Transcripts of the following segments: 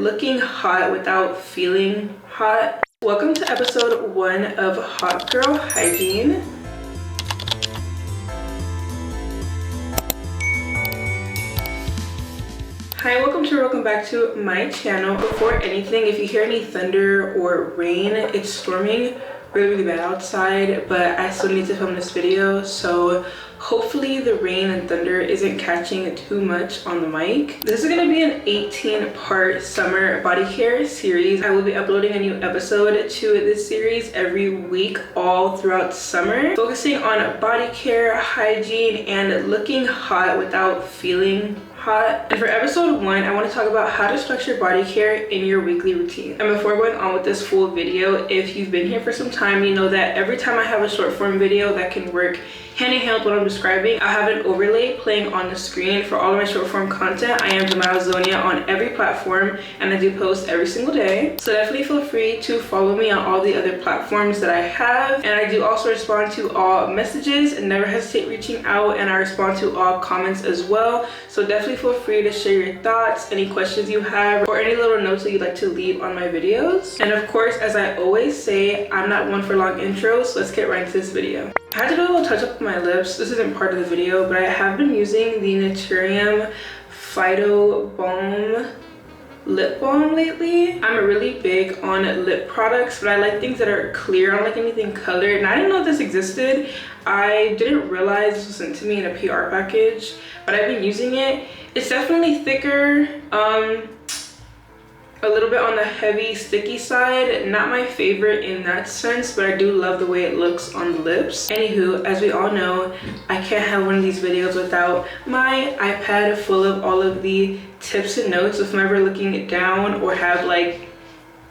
Looking hot without feeling hot. Welcome to episode 1 of Hot Girl Hygiene. Hi, welcome back to my channel. Before anything, if you hear any thunder or rain, it's storming really bad outside, but I still need to film this video, so hopefully the rain and thunder isn't catching too much on the mic. This is going to be an 18-part summer body care series. I will be uploading a new episode to this series every week all throughout summer, focusing on body care, hygiene, and looking hot without feeling hot. And for episode 1, I want to talk about how to structure body care in your weekly routine. And before going on with this full video, if you've been here for some time, you know that every time I have a short form video that can work hand in hand with what I'm describing, I have an overlay playing on the screen for all of my short form content. I am Zonia on every platform, and I do post every single day. So definitely feel free to follow me on all the other platforms that I have. And I do also respond to all messages and never hesitate reaching out, and I respond to all comments as well. So definitely feel free to share your thoughts, any questions you have, or any little notes that you'd like to leave on my videos. And of course, as I always say, I'm not one for long intros, so let's get right into this video. I had to do a little touch up on my lips. This isn't part of the video, but I have been using the Naturium Phyto Balm lip balm lately. I'm really big on lip products, but I like things that are clear. I don't like anything colored, and I didn't know this existed. I didn't realize this was sent to me in a PR package, but I've been using it. It's definitely thicker, a little bit on the heavy sticky side. Not my favorite in that sense, but I do love the way it looks on the lips. Anywho, as we all know, I can't have one of these videos without my iPad full of all of the tips and notes. If I'm ever looking down or have like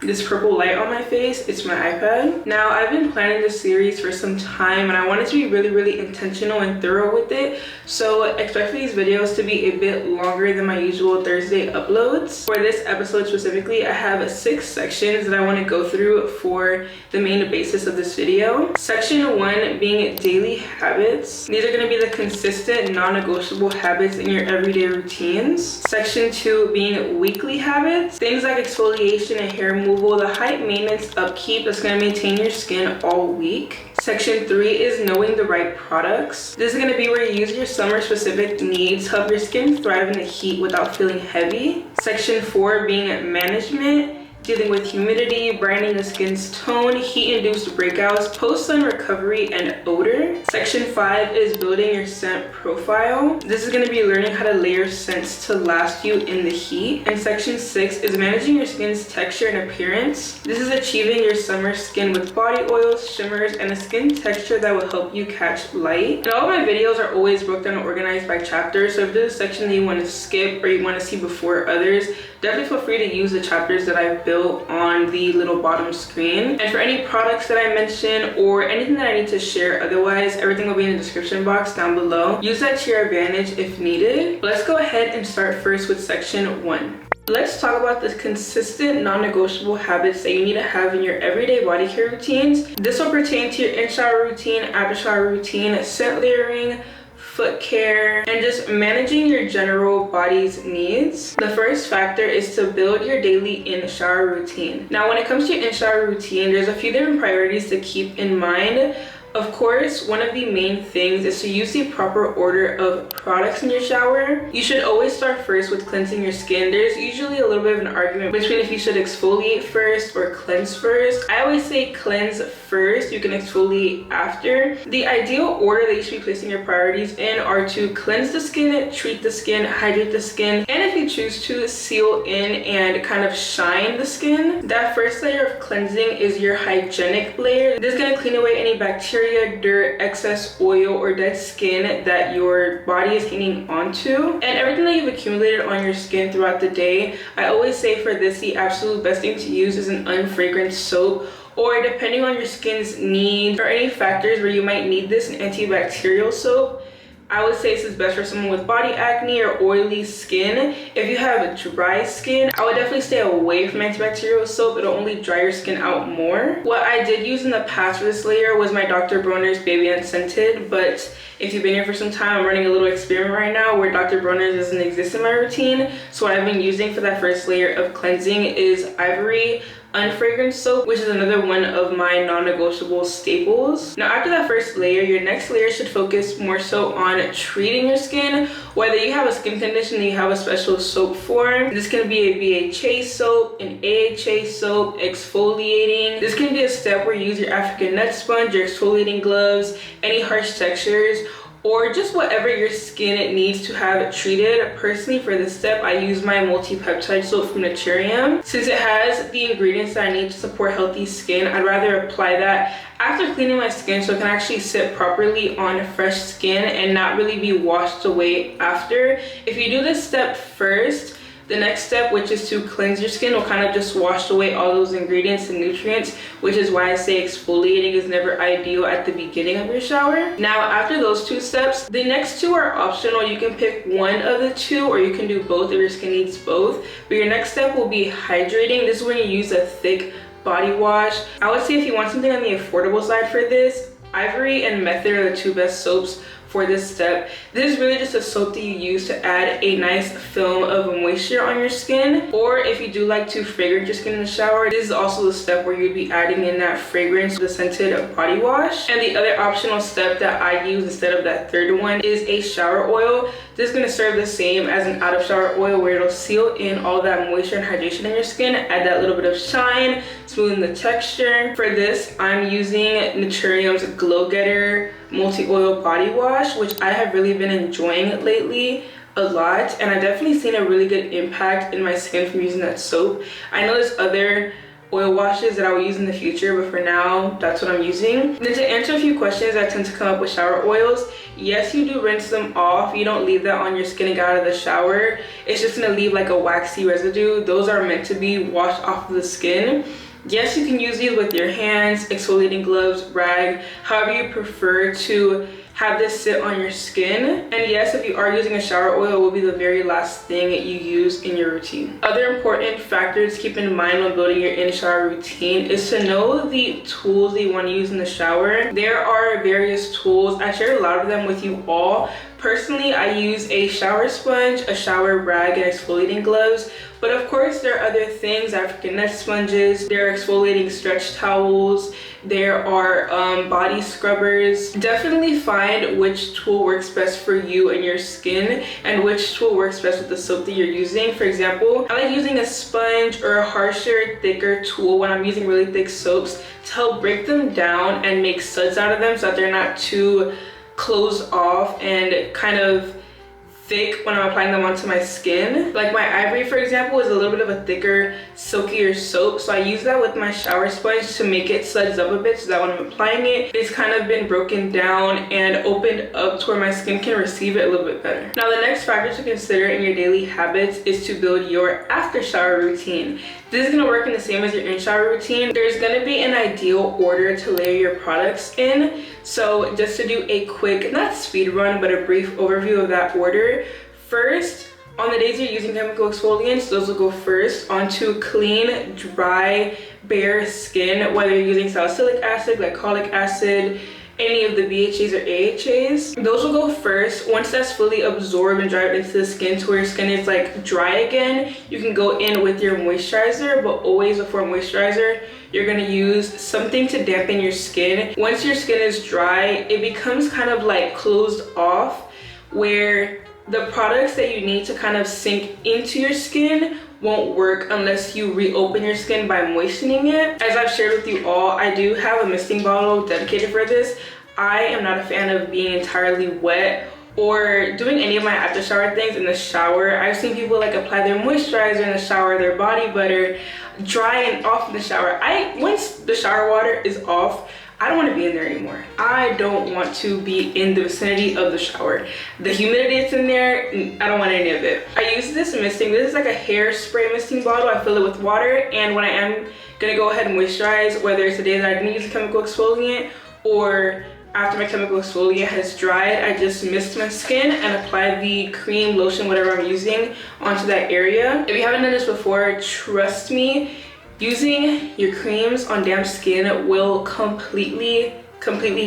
this purple light on my face, it's my iPad. Now, I've been planning this series for some time, and I wanted to be really intentional and thorough with it, so expect these videos to be a bit longer than my usual Thursday uploads. For this episode specifically, I have 6 sections that I want to go through for the main basis of this video. Section 1 being daily habits. These are going to be the consistent, non-negotiable habits in your everyday routines. Section 2 being weekly habits. Things like exfoliation and hair removal, the height maintenance upkeep that's going to maintain your skin all week. Section 3 is knowing the right products. This is going to be where you use your summer specific needs, help your skin thrive in the heat without feeling heavy. Section 4 being management, dealing with humidity, brightening the skin's tone, heat-induced breakouts, post-sun recovery, and odor. Section 5 is building your scent profile. This is going to be learning how to layer scents to last you in the heat. And Section 6 is managing your skin's texture and appearance. This is achieving your summer skin with body oils, shimmers, and a skin texture that will help you catch light. And all of my videos are always broken down and organized by chapters, so if there's a section that you want to skip or you want to see before others, definitely feel free to use the chapters that I've built on the little bottom screen. And for any products that I mention or anything that I need to share otherwise, everything will be in the description box down below. Use that to your advantage if needed. Let's go ahead and start first with section 1. Let's talk about the consistent, non-negotiable habits that you need to have in your everyday body care routines. This will pertain to your in-shower routine, after-shower routine, scent layering, foot care, and just managing your general body's needs. The first factor is to build your daily in-shower routine. Now, when it comes to your in-shower routine, there's a few different priorities to keep in mind. Of course, one of the main things is to use the proper order of products in your shower. You should always start first with cleansing your skin. There's usually a little bit of an argument between if you should exfoliate first or cleanse first. I always say cleanse first, you can exfoliate after. The ideal order that you should be placing your priorities in are to cleanse the skin, treat the skin, hydrate the skin, and if you choose to, seal in and kind of shine the skin. That first layer of cleansing is your hygienic layer. This is going to clean away any bacteria, dirt, excess oil, or dead skin that your body is hanging onto, and everything that you've accumulated on your skin throughout the day. I always say for this, the absolute best thing to use is an unfragrant soap, or depending on your skin's needs or any factors where you might need this, an antibacterial soap. I would say this is best for someone with body acne or oily skin. If you have dry skin, I would definitely stay away from antibacterial soap. It'll only dry your skin out more. What I did use in the past for this layer was my Dr. Bronner's Baby Unscented, but if you've been here for some time, I'm running a little experiment right now where Dr. Bronner's doesn't exist in my routine. So what I've been using for that first layer of cleansing is Ivory unfragrant soap, which is another one of my non-negotiable staples. Now after that first layer, your next layer should focus more so on treating your skin. Whether you have a skin condition that you have a special soap for, this can be a BHA soap, an AHA soap, exfoliating. This can be a step where you use your African nut sponge, your exfoliating gloves, any harsh textures, or just whatever your skin needs to have treated. Personally, for this step, I use my multi-peptide soap from Naturium. Since it has the ingredients that I need to support healthy skin, I'd rather apply that after cleaning my skin so it can actually sit properly on fresh skin and not really be washed away after. If you do this step first, the next step, which is to cleanse your skin, will kind of just wash away all those ingredients and nutrients, which is why I say exfoliating is never ideal at the beginning of your shower. Now, after those two steps, the next two are optional. You can pick one of the two, or you can do both if your skin needs both. But your next step will be hydrating. This is when you use a thick body wash. I would say if you want something on the affordable side for this, Ivory and Method are the two best soaps for this step. This is really just a soap that you use to add a nice film of moisture on your skin. Or if you do like to fragrance your skin in the shower, this is also the step where you'd be adding in that fragrance, the scented body wash. And the other optional step that I use instead of that third one is a shower oil. This is going to serve the same as an out of shower oil, where it'll seal in all that moisture and hydration in your skin, add that little bit of shine, smoothen the texture. For this, I'm using Naturium's Glow Getter multi-oil body wash, which I have really been enjoying lately a lot, and I've definitely seen a really good impact in my skin from using that soap. I know there's other oil washes that I will use in the future, but for now, that's what I'm using. Then to answer a few questions that tend to come up with shower oils, yes, you do rinse them off. You don't leave that on your skin and get out of the shower. It's just gonna leave like a waxy residue. Those are meant to be washed off of the skin. Yes, you can use these with your hands, exfoliating gloves, rag, however you prefer to have this sit on your skin. And yes, if you are using a shower oil, it will be the very last thing you use in your routine. Other important factors to keep in mind when building your in-shower routine is to know the tools that you want to use in the shower. There are various tools. I shared a lot of them with you all. Personally, I use a shower sponge, a shower rag, and exfoliating gloves. But of course, there are other things, African nut sponges, there are exfoliating stretch towels, there are body scrubbers. Definitely find which tool works best for you and your skin, and which tool works best with the soap that you're using. For example, I like using a sponge or a harsher, thicker tool when I'm using really thick soaps to help break them down and make suds out of them so that they're not too closed off and kind of thick when I'm applying them onto my skin. Like my Ivory, for example, is a little bit of a thicker, silkier soap, so I use that with my shower sponge to make it suds up a bit so that when I'm applying it, it's kind of been broken down and opened up to where my skin can receive it a little bit better. Now, the next factor to consider in your daily habits is to build your after shower routine. This is going to work in the same as your in-shower routine. There's going to be an ideal order to layer your products in. So just to do a quick, not speed run, but a brief overview of that order. First, on the days you're using chemical exfoliants, those will go first onto clean, dry, bare skin, whether you're using salicylic acid, glycolic acid, any of the BHAs or AHAs. Those will go first. Once that's fully absorbed and dried into the skin to where your skin is like dry again, you can go in with your moisturizer, but always before moisturizer, you're gonna use something to dampen your skin. Once your skin is dry, it becomes kind of like closed off, where the products that you need to kind of sink into your skin won't work unless you reopen your skin by moistening it. As I've shared with you all, I do have a misting bottle dedicated for this. I am not a fan of being entirely wet or doing any of my after shower things in the shower. I've seen people like apply their moisturizer in the shower, their body butter, dry and off in the shower. Once the shower water is off, I don't want to be in there anymore. I don't want to be in the vicinity of the shower. The humidity that's in there, I don't want any of it. I use this misting. This is like a hairspray misting bottle. I fill it with water, and when I am gonna go ahead and moisturize, whether it's the day that I didn't use a chemical exfoliant or after my chemical exfoliant has dried, I just mist my skin and apply the cream, lotion, whatever I'm using onto that area. If you haven't done this before, trust me, using your creams on damp skin will completely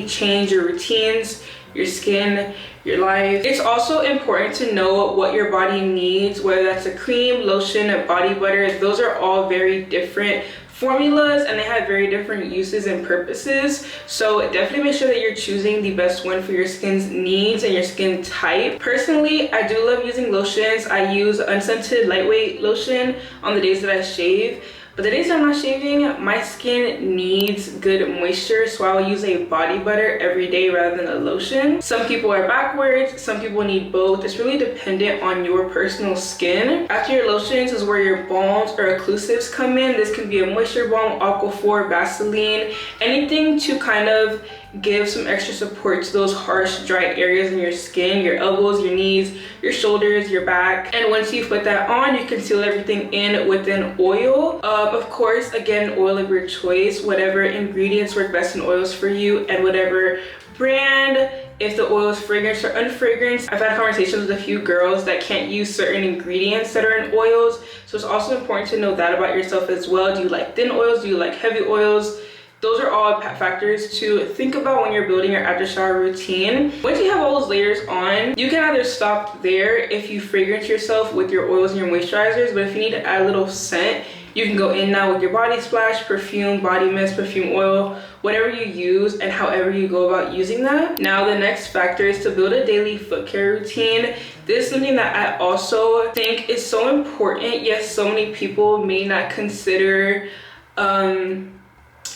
change your routines, your skin, your life. It's also important to know what your body needs, whether that's a cream, lotion, a body butter. Those are all very different formulas and they have very different uses and purposes. So definitely make sure that you're choosing the best one for your skin's needs and your skin type. Personally, I do love using lotions. I use unscented lightweight lotion on the days that I shave. But the days I'm not shaving, my skin needs good moisture, so I'll use a body butter every day rather than a lotion. Some people are backwards, some people need both. It's really dependent on your personal skin. After your lotions is where your balms or occlusives come in. This can be a moisture balm, Aquaphor, Vaseline, anything to kind of give some extra support to those harsh, dry areas in your skin, your elbows, your knees, your shoulders, your back. And once you put that on, you can seal everything in with an oil. Of course, again, oil of your choice, whatever ingredients work best in oils for you and whatever brand, if the oil is fragrance or unfragranced. I've had conversations with a few girls that can't use certain ingredients that are in oils. So it's also important to know that about yourself as well. Do you like thin oils? Do you like heavy oils? Those are all factors to think about when you're building your after shower routine. Once you have all those layers on, you can either stop there if you fragrance yourself with your oils and your moisturizers, but if you need to add a little scent, you can go in now with your body splash, perfume, body mist, perfume oil, whatever you use and however you go about using that. Now the next factor is to build a daily foot care routine. This is something that I also think is so important. Yes, so many people may not consider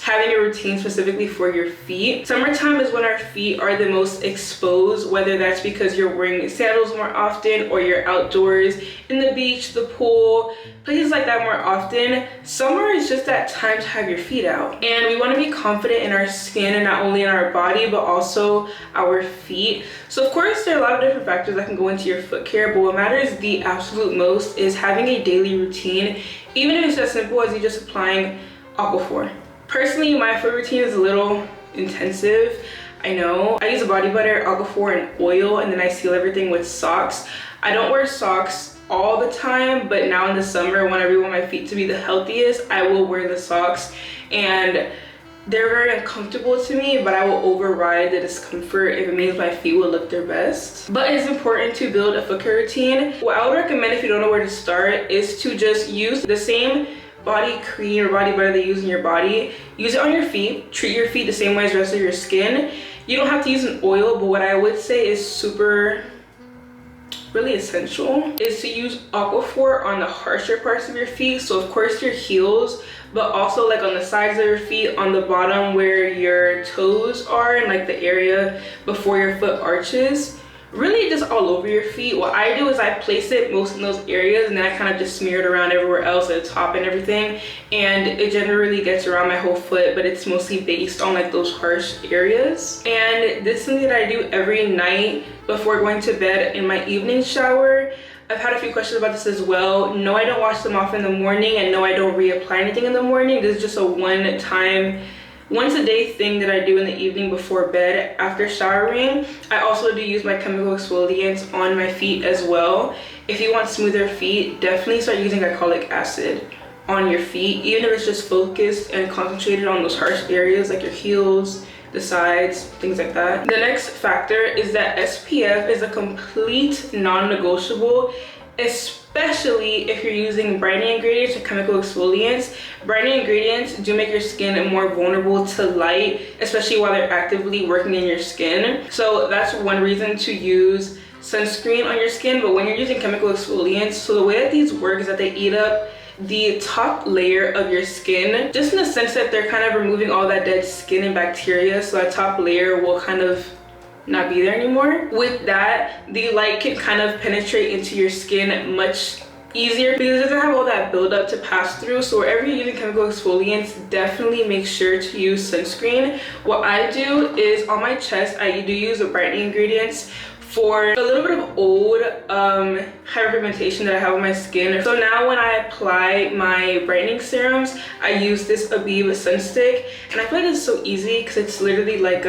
having a routine specifically for your feet. Summertime is when our feet are the most exposed, whether that's because you're wearing sandals more often or you're outdoors in the beach, the pool, places like that more often. Summer is just that time to have your feet out. And we want to be confident in our skin and not only in our body, but also our feet. So of course, there are a lot of different factors that can go into your foot care, but what matters the absolute most is having a daily routine, even if it's as simple as you just applying Aquaphor. Personally, my foot routine is a little intensive. I know. I use a body butter, Aquaphor, and oil, and then I seal everything with socks. I don't wear socks all the time, but now in the summer when I really want my feet to be the healthiest, I will wear the socks. And they're very uncomfortable to me, but I will override the discomfort if it means my feet will look their best. But it's important to build a foot care routine. What I would recommend if you don't know where to start is to just use the same body cream or body butter that you use in your body. Use it on your feet. Treat your feet the same way as the rest of your skin. You don't have to use an oil, but what I would say is really essential is to use Aquaphor on the harsher parts of your feet. So of course your heels, but also like on the sides of your feet, on the bottom where your toes are and like the area before your foot arches. Really just all over your feet. What I do is I place it most in those areas and then I kind of just smear it around everywhere else at the top and everything, and it generally gets around my whole foot, but it's mostly based on like those harsh areas. And this is something that I do every night before going to bed in my evening shower. I've had a few questions about this as well. No, I don't wash them off in the morning, and no, I don't reapply anything in the morning. This is just a once a day thing that I do in the evening before bed after showering. I also do use my chemical exfoliants on my feet as well. If you want smoother feet, definitely start using glycolic acid on your feet, even if it's just focused and concentrated on those harsh areas like your heels, the sides, things like that. The next factor is that SPF is a complete non-negotiable, especially if you're using brightening ingredients or chemical exfoliants. Brightening ingredients do make your skin more vulnerable to light, especially while they're actively working in your skin. So that's one reason to use sunscreen on your skin. But when you're using chemical exfoliants, so the way that these work is that they eat up the top layer of your skin, just in the sense that they're kind of removing all that dead skin and bacteria, so that top layer will kind of not be there anymore. With that, the light can kind of penetrate into your skin much easier because it doesn't have all that buildup to pass through. So wherever you're using chemical exfoliants, definitely make sure to use sunscreen. What I do is on my chest, I do use the brightening ingredients for a little bit of old hyperpigmentation that I have on my skin. So now when I apply my brightening serums, I use this Abib sun stick, and I feel like it's so easy because it's literally like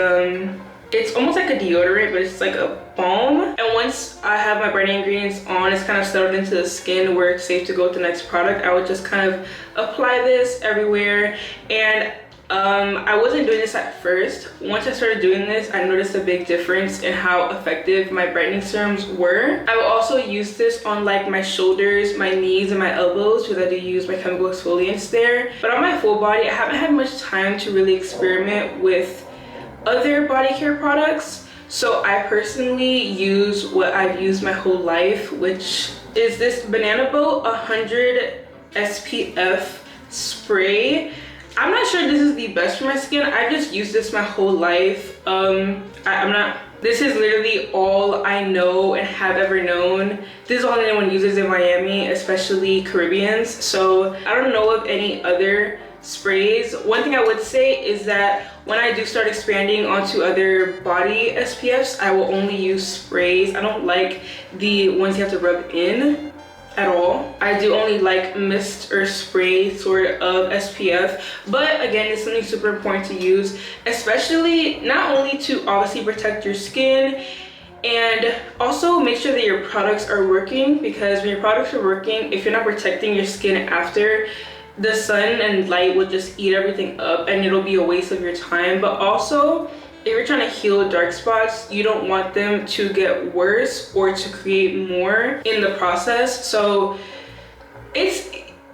It's almost like a deodorant, but it's like a balm. And once I have my brightening ingredients on, it's kind of settled into the skin where it's safe to go with the next product. I would just kind of apply this everywhere. And I wasn't doing this at first. Once I started doing this, I noticed a big difference in how effective my brightening serums were. I will also use this on like my shoulders, my knees, and my elbows because I do use my chemical exfoliants there. But on my full body, I haven't had much time to really experiment with other body care products. So I personally use what I've used my whole life, which is this Banana Boat 100 SPF spray. I'm not sure this is the best for my skin. I've just used this my whole life. This is literally all I know and have ever known. This is all anyone uses in Miami, especially Caribbeans. So I don't know of any other sprays. One thing I would say is that when I do start expanding onto other body SPFs, I will only use sprays. I don't like the ones you have to rub in at all. I do only like mist or spray sort of SPF, but again, it's something super important to use, especially not only to obviously protect your skin, and also make sure that your products are working, because when your products are working, if you're not protecting your skin after, the sun and light will just eat everything up and it'll be a waste of your time. But also, if you're trying to heal dark spots, you don't want them to get worse or to create more in the process. So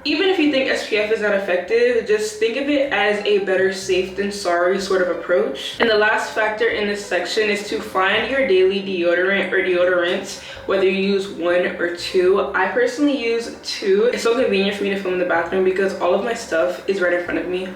even if you think SPF is not effective, just think of it as a better safe than sorry sort of approach. And the last factor in this section is to find your daily deodorant or deodorants, whether you use one or two. I personally use two. It's so convenient for me to film in the bathroom because all of my stuff is right in front of me.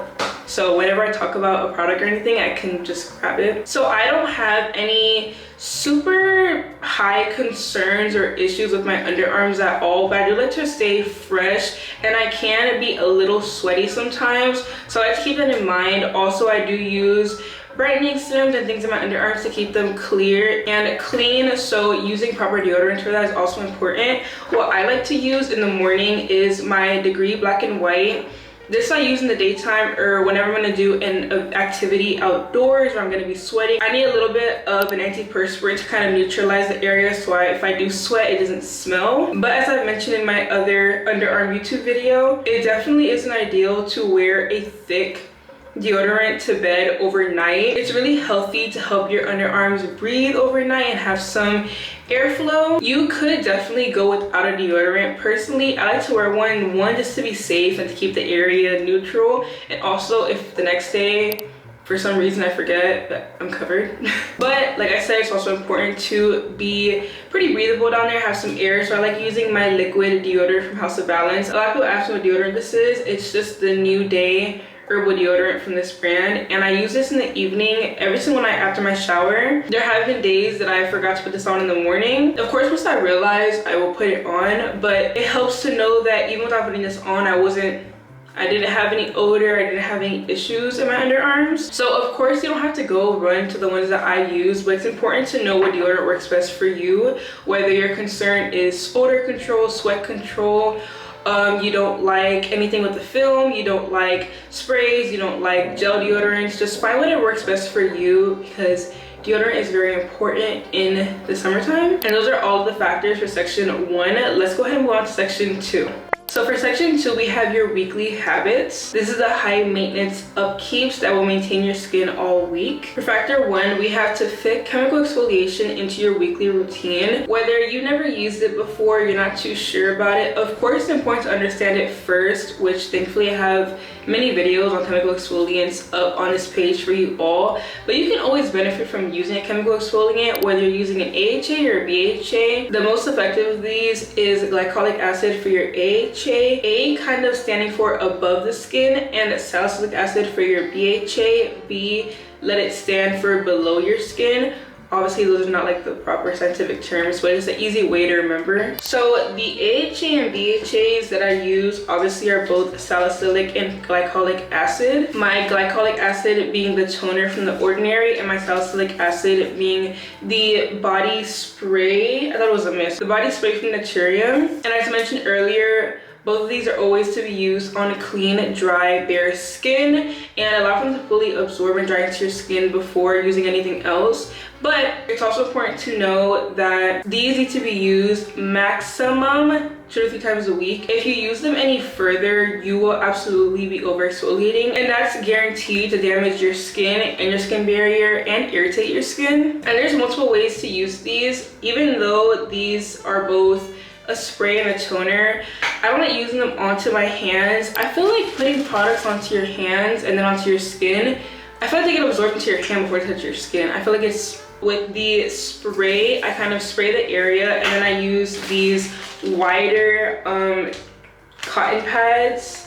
So whenever I talk about a product or anything, I can just grab it. So I don't have any super high concerns or issues with my underarms at all, but I do like to stay fresh, and I can be a little sweaty sometimes. So I like to keep that in mind. Also, I do use brightening serums and things in my underarms to keep them clear and clean, so using proper deodorant for that is also important. What I like to use in the morning is my Degree Black and White. This I use in the daytime or whenever I'm going to do an activity outdoors where I'm going to be sweating. I need a little bit of an antiperspirant to kind of neutralize the area, so if I do sweat, it doesn't smell. But as I've mentioned in my other underarm YouTube video, it definitely isn't ideal to wear a thick deodorant to bed overnight. It's really healthy to help your underarms breathe overnight and have some airflow. You could definitely go without a deodorant. Personally, I like to wear one just to be safe and to keep the area neutral, and also if the next day for some reason I forget, that I'm covered. But like I said, it's also important to be pretty breathable down there, have some air. So I like using my liquid deodorant from House of Balance. A lot of people ask me what deodorant this is. It's just the New Day herbal deodorant from this brand, and I use this in the evening every single night after my shower. There have been days that I forgot to put this on in the morning. Of course, once I realize, I will put it on, but it helps to know that even without putting this on, I didn't have any odor, I didn't have any issues in my underarms. So of course you don't have to go run to the ones that I use, but it's important to know what deodorant works best for you, whether your concern is odor control, sweat control, you don't like anything with the film, you don't like sprays, you don't like gel deodorants. Just find what works best for you, because deodorant is very important in the summertime. And those are all the factors for section 1. Let's go ahead and move on to section 2. So for section 2, we have your weekly habits. This is the high maintenance upkeeps that will maintain your skin all week. For factor 1, we have to fit chemical exfoliation into your weekly routine. Whether you never used it before, you're not too sure about it, of course it's important to understand it first, which thankfully I have many videos on chemical exfoliants up on this page for you all. But you can always benefit from using a chemical exfoliant, whether you're using an AHA or BHA. The most effective of these is glycolic acid for your AHA, A kind of standing for above the skin, and salicylic acid for your BHA, B let it stand for below your skin. Obviously those are not like the proper scientific terms, but it's an easy way to remember. So the AHA and BHAs that I use obviously are both salicylic and glycolic acid. My glycolic acid being the toner from The Ordinary, and my salicylic acid being the body spray. I thought it was a mist. The body spray from Naturium. And as mentioned earlier, Both of these are always to be used on a clean, dry, bare skin and allow them to fully absorb and dry into your skin before using anything else. But it's also important to know that these need to be used maximum 2 to 3 times a week. If you use them any further, you will absolutely be over exfoliating, and that's guaranteed to damage your skin and your skin barrier and irritate your skin. And there's multiple ways to use these. Even though these are both a spray and a toner, I don't like using them onto my hands. I feel like putting products onto your hands and then onto your skin, I feel like they get absorbed into your hand before they touch your skin. I feel like it's with the spray, I kind of spray the area and then I use these wider cotton pads.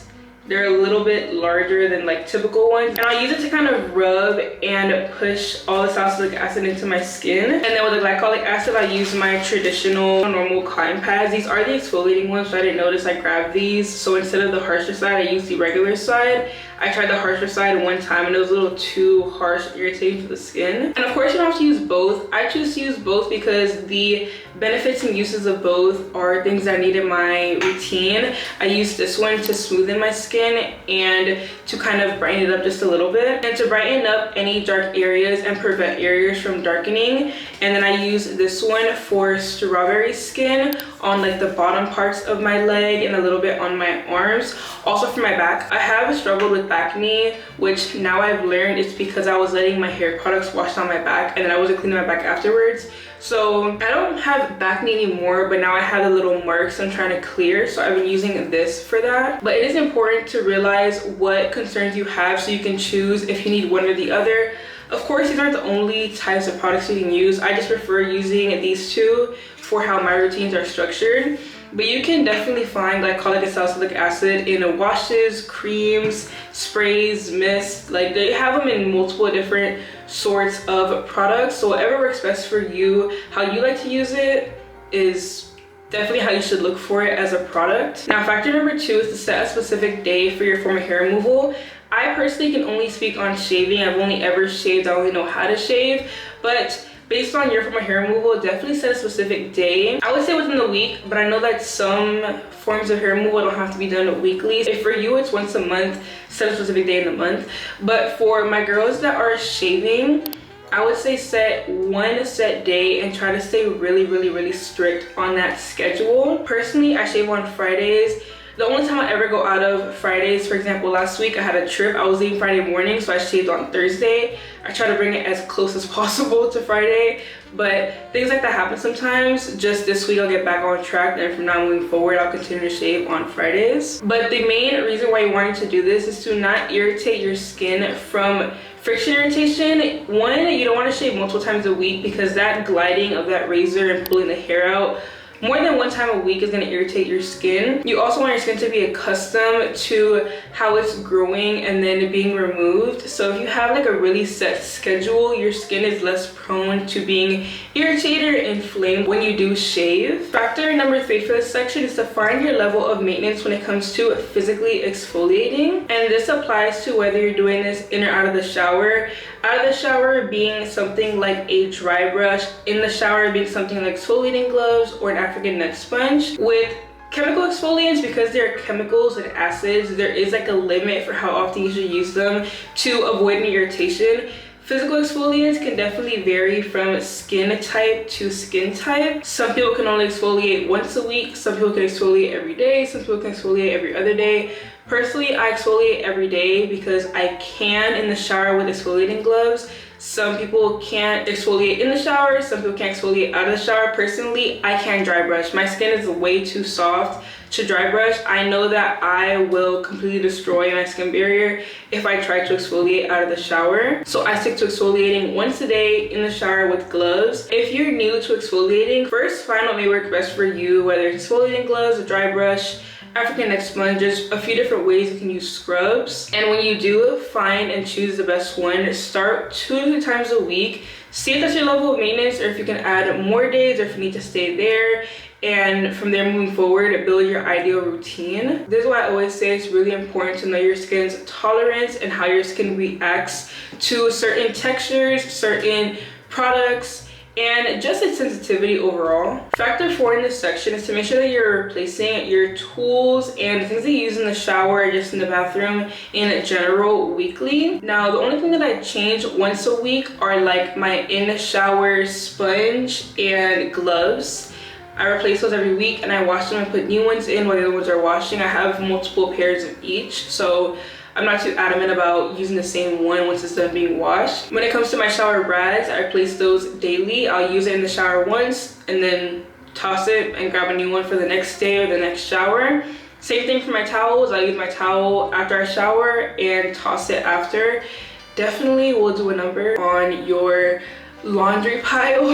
They're a little bit larger than like typical ones, and I'll use it to kind of rub and push all the salicylic acid into my skin. And then with the glycolic acid, I use my traditional normal cotton pads. These are the exfoliating ones, so I didn't notice I grabbed these. So instead of the harsher side, I used the regular side. I tried the harsher side one time and it was a little too harsh and irritating for the skin. And of course you don't have to use both. I choose to use both because the benefits and uses of both are things that I need in my routine. I use this one to smoothen my skin and to kind of brighten it up just a little bit, and to brighten up any dark areas and prevent areas from darkening. And then I use this one for strawberry skin on like the bottom parts of my leg and a little bit on my arms. Also for my back, I have struggled with back knee, which now I've learned it's because I was letting my hair products wash down my back and then I wasn't cleaning my back afterwards. So I don't have back knee anymore, but now I have the little marks I'm trying to clear, so I've been using this for that. But it is important to realize what concerns you have so you can choose if you need one or the other. Of course, these aren't the only types of products you can use. I just prefer using these two for how my routines are structured. But you can definitely find glycolic and salicylic acid in washes, creams, sprays, mist. Like they have them in multiple different sorts of products. So whatever works best for you, how you like to use it is definitely how you should look for it as a product. Now, factor number 2 is to set a specific day for your form of hair removal. I personally can only speak on shaving. I've only ever shaved. I only know how to shave. But based on your form of hair removal, definitely set a specific day. I would say within the week, but I know that some forms of hair removal don't have to be done weekly. If for you it's once a month, set a specific day in the month. But for my girls that are shaving, I would say set one set day and try to stay really strict on that schedule. Personally, I shave on Fridays. The only time I ever go out of Fridays, for example, last week I had a trip. I was leaving Friday morning, so I shaved on Thursday. I try to bring it as close as possible to Friday, but things like that happen sometimes. Just this week I'll get back on track, and from now moving forward I'll continue to shave on Fridays. But the main reason why you wanted to do this is to not irritate your skin from friction irritation. One, you don't want to shave multiple times a week because that gliding of that razor and pulling the hair out more than one time a week is going to irritate your skin. You also want your skin to be accustomed to how it's growing and then being removed. So if you have like a really set schedule, your skin is less prone to being irritated or inflamed when you do shave. Factor number 3 for this section is to find your level of maintenance when it comes to physically exfoliating. And this applies to whether you're doing this in or out of the shower. Out of the shower being something like a dry brush, in the shower being something like exfoliating gloves or an African neck sponge. With chemical exfoliants, because they're chemicals and acids, there is like a limit for how often you should use them to avoid any irritation. Physical exfoliants can definitely vary from skin type to skin type. Some people can only exfoliate once a week, some people can exfoliate every day, some people can exfoliate every other day. Personally, I exfoliate every day because I can in the shower with exfoliating gloves. Some people can't exfoliate in the shower, some people can't exfoliate out of the shower. Personally, I can't dry brush. My skin is way too soft to dry brush. I know that I will completely destroy my skin barrier if I try to exfoliate out of the shower. So I stick to exfoliating once a day in the shower with gloves. If you're new to exfoliating, first find what may work best for you, whether it's exfoliating gloves, a dry brush, African neck sponge. There's a few different ways you can use scrubs. And when you do find and choose the best one, start 2 to 3 times a week. See if that's your level of maintenance, or if you can add more days, or if you need to stay there. And from there moving forward, build your ideal routine. This is why I always say it's really important to know your skin's tolerance and how your skin reacts to certain textures, certain products, and just its sensitivity overall. Factor 4 in this section is to make sure that you're replacing your tools and things that you use in the shower, just in the bathroom in general, weekly. Now, the only thing that I change once a week are like my in-shower sponge and gloves. I replace those every week and I wash them and put new ones in while the other ones are washing. I have multiple pairs of each, so I'm not too adamant about using the same one once it's done being washed. When it comes to my shower rags, I replace those daily. I'll use it in the shower once and then toss it and grab a new one for the next day or the next shower. Same thing for my towels. I use my towel after I shower and toss it after. Definitely will do a number on your laundry pile.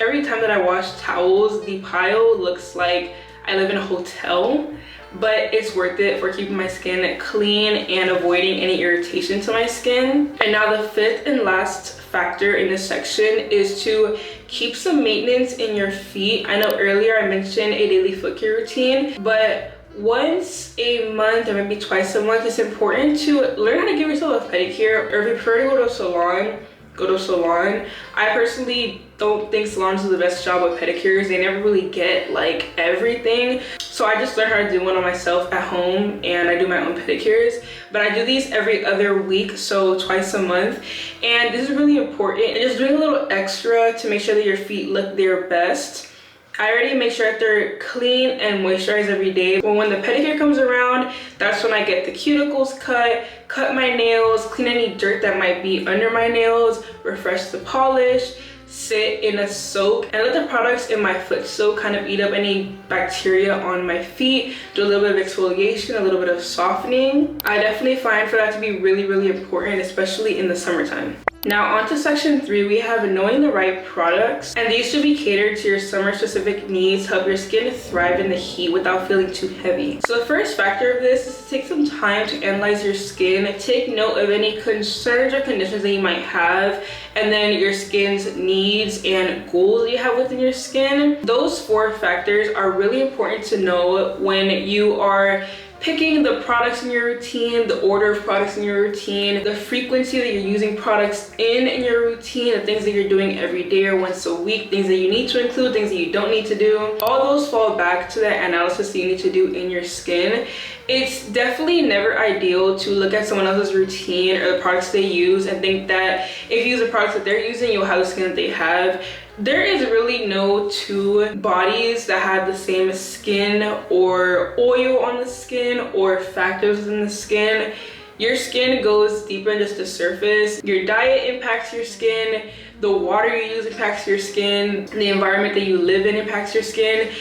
Every time that I wash towels, the pile looks like I live in a hotel. But it's worth it for keeping my skin clean and avoiding any irritation to my skin. And now the fifth and last factor in this section is to keep some maintenance in your feet. I know earlier I mentioned a daily foot care routine, but once a month or maybe twice a month, it's important to learn how to give yourself a pedicure, or if you prefer to go to a salon, go to a salon. I personally don't think salons do the best job with pedicures. They never really get like everything. So I just learned how to do one on myself at home, and I do my own pedicures. But I do these every other week, so twice a month. And this is really important. And just doing a little extra to make sure that your feet look their best. I already make sure that they're clean and moisturized every day. But when the pedicure comes around, that's when I get the cuticles cut my nails, clean any dirt that might be under my nails, refresh the polish, sit in a soak, and let the products in my foot soak kind of eat up any bacteria on my feet, do a little bit of exfoliation, a little bit of softening. I definitely find for that to be really, really important, especially in the summertime. Now on to section 3, we have knowing the right products, and these should be catered to your summer specific needs to help your skin thrive in the heat without feeling too heavy. So the first factor of this is to take some time to analyze your skin, take note of any concerns or conditions that you might have, and then your skin's needs and goals you have within your skin. Those 4 factors are really important to know when you are picking the products in your routine, the order of products in your routine, the frequency that you're using products in your routine, the things that you're doing every day or once a week, things that you need to include, things that you don't need to do. All those fall back to that analysis that you need to do in your skin. It's definitely never ideal to look at someone else's routine or the products they use and think that if you use the products that they're using, you'll have the skin that they have. There is really no two bodies that have the same skin or oil on the skin or factors in the skin. Your skin goes deeper than just the surface. Your diet impacts your skin, the water you use impacts your skin, the environment that you live in impacts your skin.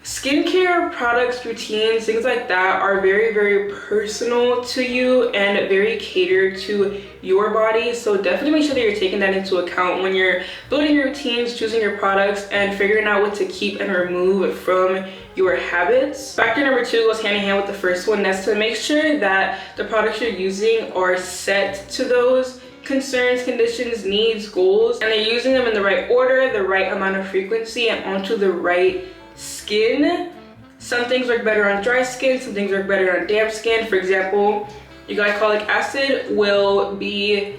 Skincare products, routines, things like that are very, very personal to you and very catered to your body. So definitely make sure that you're taking that into account when you're building your routines, choosing your products, and figuring out what to keep and remove from your habits. Factor number 2 goes hand in hand with the first one. That's to make sure that the products you're using are set to those concerns, conditions, needs, goals, and they're using them in the right order, the right amount of frequency, and onto the right skin. Some things work better on dry skin, some things work better on damp skin. For example, your glycolic acid will be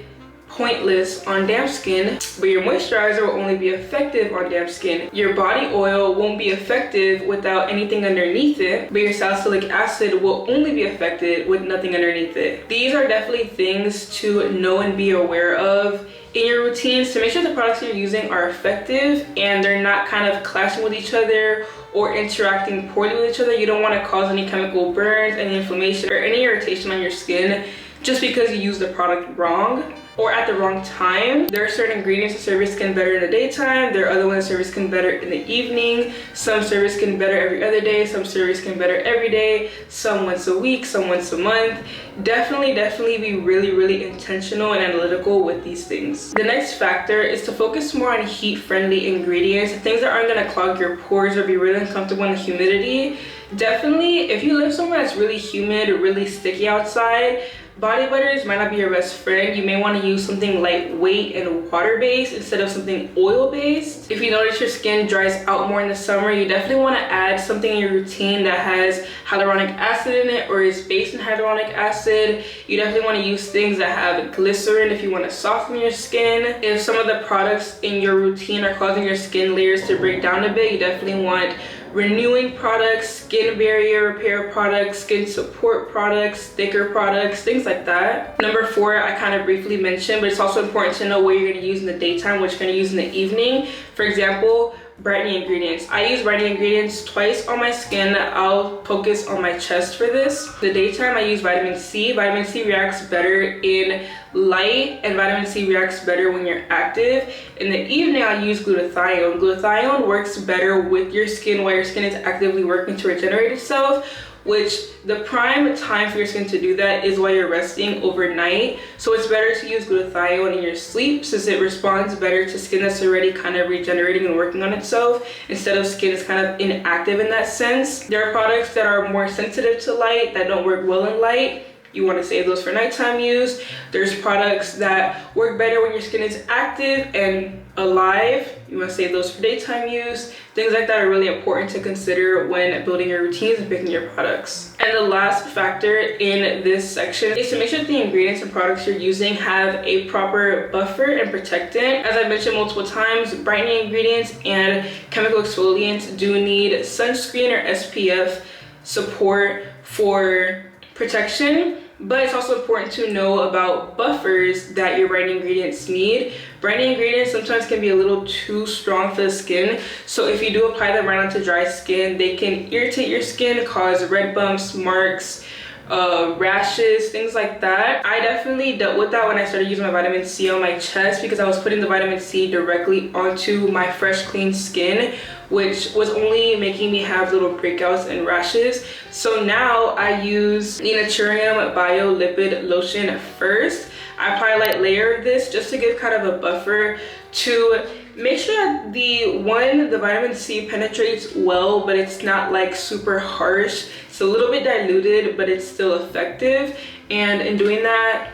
pointless on damp skin, but your moisturizer will only be effective on damp skin. Your body oil won't be effective without anything underneath it, but your salicylic acid will only be effective with nothing underneath it. These are definitely things to know and be aware of in your routines to make sure the products you're using are effective and they're not kind of clashing with each other or interacting poorly with each other. You don't want to cause any chemical burns, any inflammation, or any irritation on your skin just because you use the product wrong or at the wrong time. There are certain ingredients that serve your skin better in the daytime. There are other ones that serve your skin better in the evening. Some serve your skin better every other day. Some serve your skin better every day. Some once a week, some once a month. Definitely be really, really intentional and analytical with these things. The next factor is to focus more on heat-friendly ingredients, things that aren't gonna clog your pores or be really uncomfortable in the humidity. Definitely, if you live somewhere that's really humid or really sticky outside, body butters might not be your best friend. You may want to use something lightweight and water-based instead of something oil-based. If you notice your skin dries out more in the summer, you definitely want to add something in your routine that has hyaluronic acid in it or is based in hyaluronic acid. You definitely want to use things that have glycerin if you want to soften your skin. If some of the products in your routine are causing your skin layers to break down a bit, you definitely want renewing products, skin barrier repair products, skin support products, thicker products, things like that. Number 4, I kind of briefly mentioned, but it's also important to know what you're going to use in the daytime, what you're going to use in the evening. For example, brightening ingredients. I use brightening ingredients twice on my skin. I'll focus on my chest for this. The daytime I use vitamin C. Vitamin C reacts better in light, and vitamin C reacts better when you're active. In the evening I use glutathione. Glutathione works better with your skin while your skin is actively working to regenerate itself, which the prime time for your skin to do that is while you're resting overnight. So it's better to use glutathione in your sleep since it responds better to skin that's already kind of regenerating and working on itself instead of skin that's kind of inactive in that sense. There are products that are more sensitive to light that don't work well in light. You want to save those for nighttime use. There's products that work better when your skin is active and alive. You want to save those for daytime use. Things like that are really important to consider when building your routines and picking your products. And the last factor in this section is to make sure that the ingredients and products you're using have a proper buffer and protectant. As I mentioned multiple times, brightening ingredients and chemical exfoliants do need sunscreen or SPF support for protection, but it's also important to know about buffers that your brightening ingredients need. Brightening ingredients sometimes can be a little too strong for the skin, so if you do apply them right onto dry skin, they can irritate your skin, cause red bumps, marks, rashes, things like that. I definitely dealt with that when I started using my vitamin C on my chest because I was putting the vitamin C directly onto my fresh, clean skin, which was only making me have little breakouts and rashes. So now I use the Naturium Bio Lipid Lotion first. I apply a light layer of this just to give kind of a buffer to make sure that the vitamin C penetrates well, but it's not like super harsh. It's a little bit diluted, but it's still effective. And in doing that,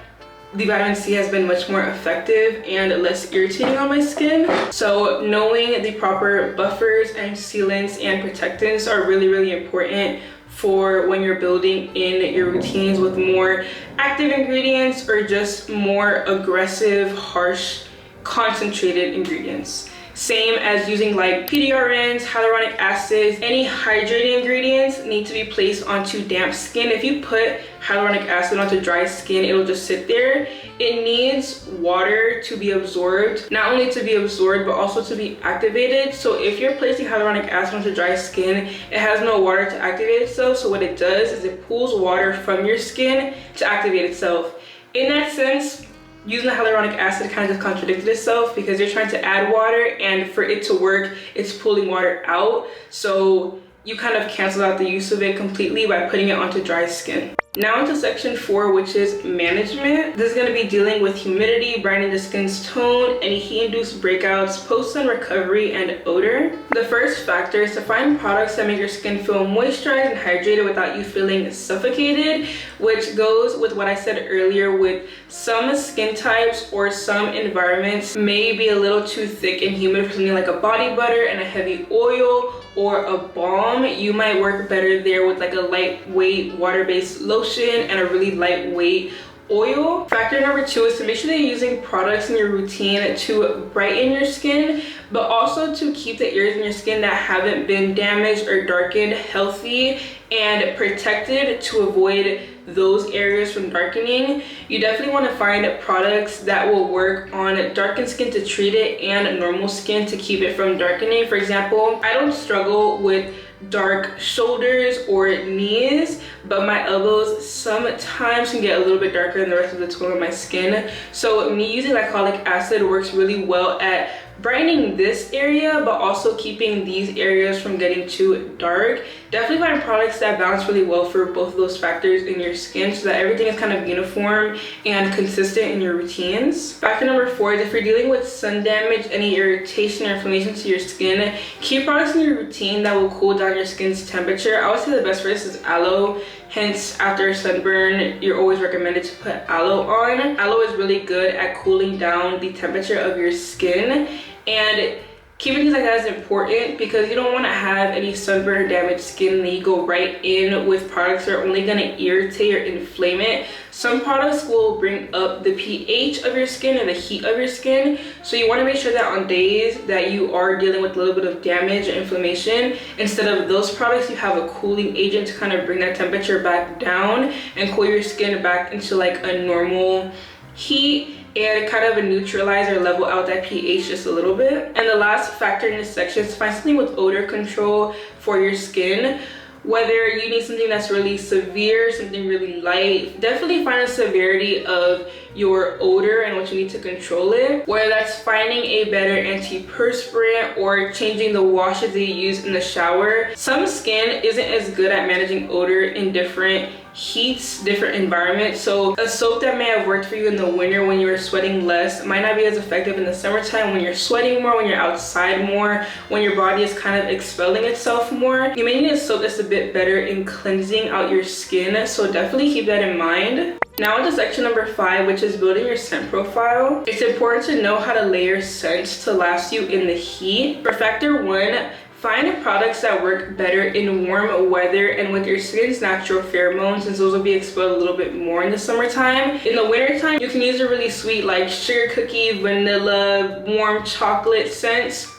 the vitamin C has been much more effective and less irritating on my skin. So knowing the proper buffers and sealants and protectants are really, really important for when you're building in your routines with more active ingredients or just more aggressive, harsh, concentrated ingredients. Same as using like PDRNs, hyaluronic acids, any hydrating ingredients need to be placed onto damp skin. If you put hyaluronic acid onto dry skin, it'll just sit there. It needs water to be absorbed, not only to be absorbed, but also to be activated. So if you're placing hyaluronic acid onto dry skin, it has no water to activate itself. So what it does is it pulls water from your skin to activate itself. In that sense, using the hyaluronic acid kind of just contradicted itself because you're trying to add water, and for it to work, it's pulling water out. So you kind of cancel out the use of it completely by putting it onto dry skin. Now into section 4, which is management. This is going to be dealing with humidity, brightening the skin's tone, any heat-induced breakouts, post-sun recovery, and odor. The first factor is to find products that make your skin feel moisturized and hydrated without you feeling suffocated, which goes with what I said earlier with some skin types or some environments may be a little too thick and humid for something like a body butter and a heavy oil or a balm. You might work better there with like a lightweight water-based lotion and a really lightweight oil. Factor number 2 is to make sure that you're using products in your routine to brighten your skin, but also to keep the areas in your skin that haven't been damaged or darkened healthy and protected to avoid those areas from darkening. You definitely want to find products that will work on darkened skin to treat it and normal skin to keep it from darkening. For example, I don't struggle with dark shoulders or knees, but my elbows sometimes can get a little bit darker than the rest of the tone of my skin. So me using glycolic acid works really well at brightening this area, but also keeping these areas from getting too dark. Definitely find products that balance really well for both of those factors in your skin so that everything is kind of uniform and consistent in your routines. Factor number 4 is if you're dealing with sun damage, any irritation or inflammation to your skin, keep products in your routine that will cool down your skin's temperature. I would say the best for this is aloe Hence, after a sunburn, you're always recommended to put aloe on. Aloe is really good at cooling down the temperature of your skin, and keeping things like that is important because you don't want to have any sunburn or damaged skin and then you go right in with products that are only going to irritate or inflame it. Some products will bring up the pH of your skin and the heat of your skin, so you want to make sure that on days that you are dealing with a little bit of damage or inflammation, instead of those products, you have a cooling agent to kind of bring that temperature back down and cool your skin back into like a normal heat, and kind of a neutralize or level out that pH just a little bit. And the last factor in this section is find something with odor control for your skin. Whether you need something that's really severe, something really light, definitely find the severity of your odor and what you need to control it. Whether that's finding a better antiperspirant or changing the washes that you use in the shower. Some skin isn't as good at managing odor in different heats, different environments. So a soap that may have worked for you in the winter when you were sweating less might not be as effective in the summertime when you're sweating more, when you're outside more, when your body is kind of expelling itself more. You may need a soap that's a bit better in cleansing out your skin, so definitely keep that in mind. Now into section number 5, which is building your scent profile. It's important to know how to layer scents to last you in the heat. For factor 1, find products that work better in warm weather and with your skin's natural pheromones, since those will be exposed a little bit more in the summertime. In the wintertime, you can use a really sweet like sugar cookie, vanilla, warm chocolate scents.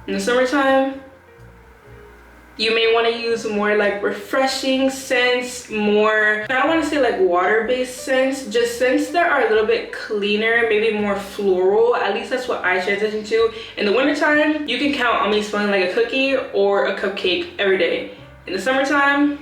In the summertime, you may want to use more like refreshing scents, more, I don't want to say like water-based scents, just scents that are a little bit cleaner, maybe more floral. At least that's what I transition to. In the wintertime, you can count on me smelling like a cookie or a cupcake every day. In the summertime,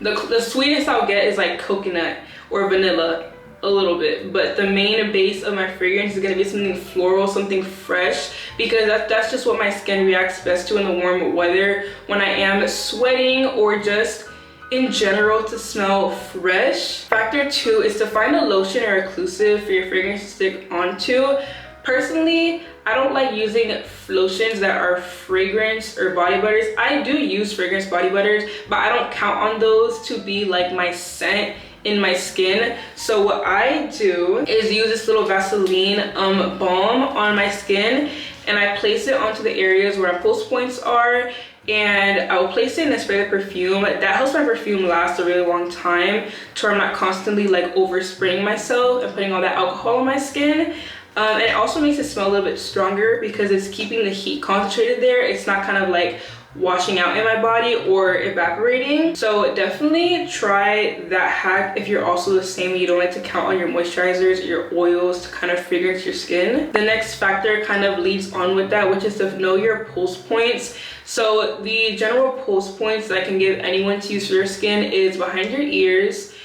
the sweetest I'll get is like coconut or vanilla, a little bit, but the main base of my fragrance is going to be something floral, something fresh, because that's just what my skin reacts best to in the warm weather when I am sweating or just in general to smell fresh. Factor 2 is to find a lotion or occlusive for your fragrance to stick onto. Personally, I don't like using lotions that are fragrance or body butters. I do use fragrance body butters, but I don't count on those to be like my scent in my skin. So what I do is use this little Vaseline balm on my skin, and I place it onto the areas where my pulse points are, and I will place it in a spray of perfume. That helps my perfume last a really long time, to where I'm not constantly like overspraying myself and putting all that alcohol on my skin. And it also makes it smell a little bit stronger because it's keeping the heat concentrated there. It's not kind of like washing out in my body or evaporating. So definitely try that hack if you're also the same. You don't like to count on your moisturizers, your oils to kind of fragrance your skin. The next factor kind of leads on with that, which is to know your pulse points. So the general pulse points that I can give anyone to use for your skin is behind your ears,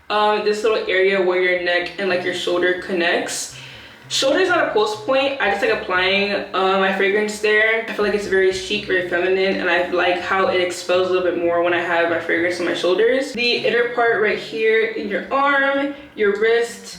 this little area where your neck and like your shoulder connects. Shoulder's not a pulse point. I just like applying my fragrance there. I feel like it's very chic, very feminine, and I like how it expels a little bit more when I have my fragrance on my shoulders. The inner part right here in your arm, your wrist,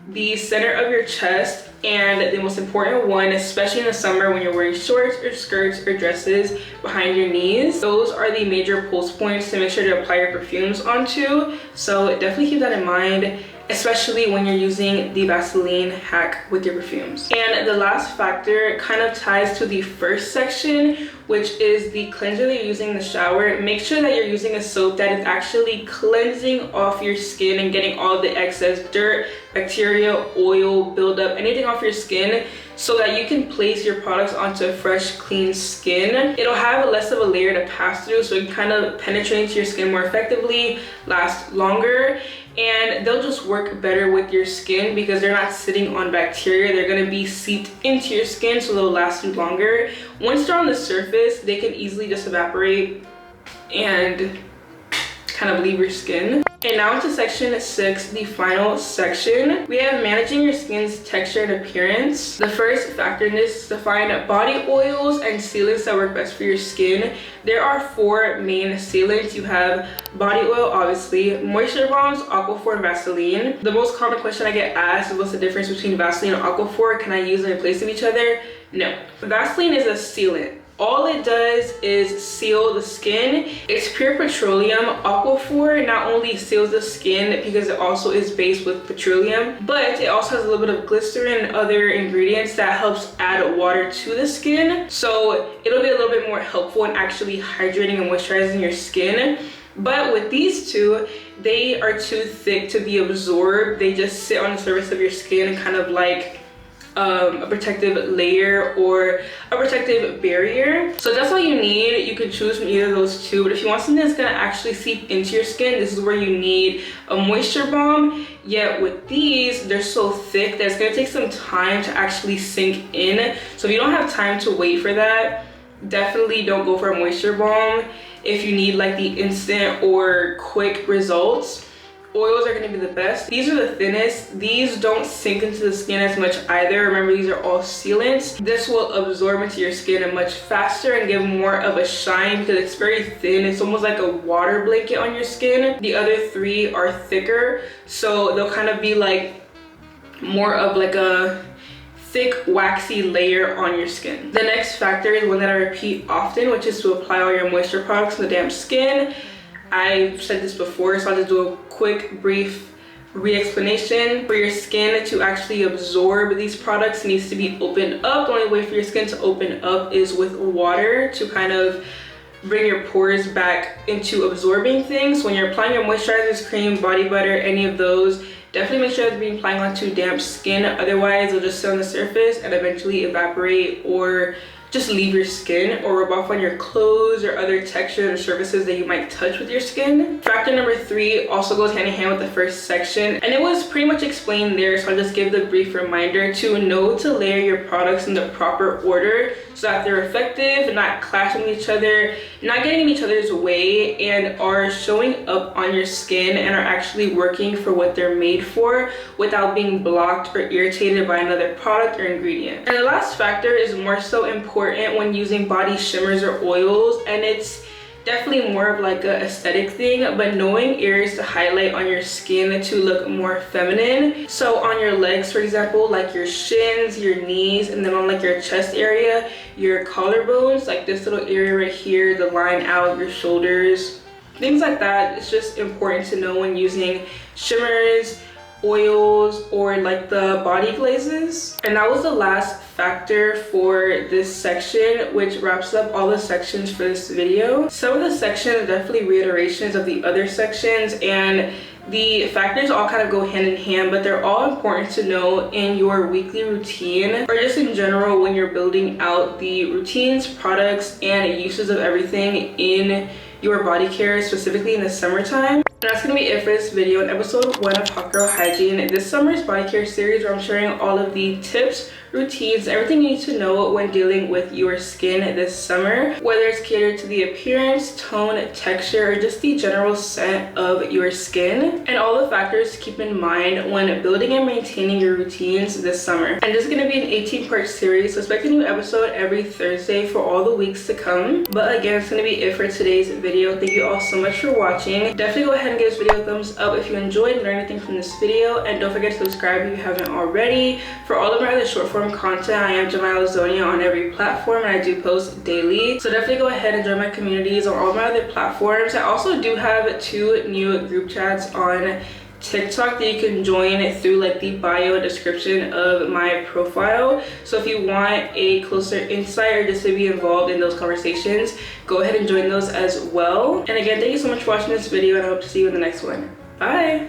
the center of your chest, and the most important one, especially in the summer when you're wearing shorts or skirts or dresses, behind your knees. Those are the major pulse points to make sure to apply your perfumes onto. So definitely keep that in mind, especially when you're using the Vaseline hack with your perfumes. And the last factor kind of ties to the first section, which is the cleanser that you're using in the shower. Make sure that you're using a soap that is actually cleansing off your skin and getting all the excess dirt, bacteria, oil, buildup, anything off your skin, so that you can place your products onto fresh, clean skin. It'll have less of a layer to pass through, so it can kind of penetrate into your skin more effectively, last longer, and they'll just work better with your skin because they're not sitting on bacteria. They're gonna be seeped into your skin, so they'll last you longer. Once they're on the surface, they can easily just evaporate and kind of leave your skin. And now into section 6, the final section. We have managing your skin's texture and appearance. The first factor in this is to find body oils and sealants that work best for your skin. There are 4 main sealants. You have body oil, obviously, moisture bombs, Aquaphor, and Vaseline. The most common question I get asked is what's the difference between Vaseline and Aquaphor? Can I use them in place of each other? No. Vaseline is a sealant. All it does is seal the skin. It's pure petroleum. Aquaphor not only seals the skin because it also is based with petroleum, but it also has a little bit of glycerin and other ingredients that helps add water to the skin. So it'll be a little bit more helpful in actually hydrating and moisturizing your skin. But with these two, they are too thick to be absorbed. They just sit on the surface of your skin, kind of like a protective layer or a protective barrier. So that's all you need. You can choose from either of those two, but if you want something that's gonna actually seep into your skin, this is where you need a moisture balm. Yet with these, they're so thick that it's gonna take some time to actually sink in. So if you don't have time to wait for that, definitely don't go for a moisture balm. If you need like the instant or quick results, oils are going to be the best. These are the thinnest. These don't sink into the skin as much either. Remember, these are all sealants. This will absorb into your skin much faster and give more of a shine because it's very thin. It's almost like a water blanket on your skin. The other three are thicker, so they'll kind of be like more of like a thick waxy layer on your skin. The next factor is one that I repeat often, which is to apply all your moisture products on the damp skin. I've said this before, so I'll just do a quick brief re-explanation. For your skin to actually absorb these products, it needs to be opened up. The only way for your skin to open up is with water to kind of bring your pores back into absorbing things. When you're applying your moisturizers, cream, body butter, any of those, definitely make sure it's being applied onto damp skin. Otherwise, it'll just sit on the surface and eventually evaporate or just leave your skin or rub off on your clothes or other textures or surfaces that you might touch with your skin. Factor number 3 also goes hand in hand with the first section, and it was pretty much explained there, so I'll just give the brief reminder to know to layer your products in the proper order so that they're effective, not clashing with each other, not getting in each other's way, and are showing up on your skin and are actually working for what they're made for without being blocked or irritated by another product or ingredient. And the last factor is more so important when using body shimmers or oils, and it's definitely more of like a aesthetic thing, but knowing areas to highlight on your skin to look more feminine. So on your legs, for example, like your shins, your knees, and then on like your chest area, your collarbones, like this little area right here, the line out, your shoulders, things like that. It's just important to know when using shimmers, oils, or like the body glazes. And that was the last factor for this section, which wraps up all the sections for this video. Some of the sections are definitely reiterations of the other sections, and the factors all kind of go hand in hand, but they're all important to know in your weekly routine or just in general when you're building out the routines, products, and uses of everything in your body care, specifically in the summertime. And that's gonna be it for this video in episode 1 of Hot Girl Hygiene, this summer's body care series, where I'm sharing all of the tips, routines, everything you need to know when dealing with your skin this summer, whether it's catered to the appearance, tone, texture, or just the general scent of your skin, and all the factors to keep in mind when building and maintaining your routines this summer. And this is going to be an 18-part series, so expect a new episode every Thursday for all the weeks to come. But again, it's going to be it for today's video. Thank you all so much for watching. Definitely go ahead and give this video a thumbs up if you enjoyed and learned anything from this video, and don't forget to subscribe if you haven't already. For all of my other short form content, I am Jemila Zonia on every platform, and I do post daily, so definitely go ahead and join my communities on all my other platforms. I also do have 2 new group chats on TikTok that you can join through like the bio description of my profile. So if you want a closer insight or just to be involved in those conversations, go ahead and join those as well. And again, thank you so much for watching this video, and I hope to see you in the next one. Bye.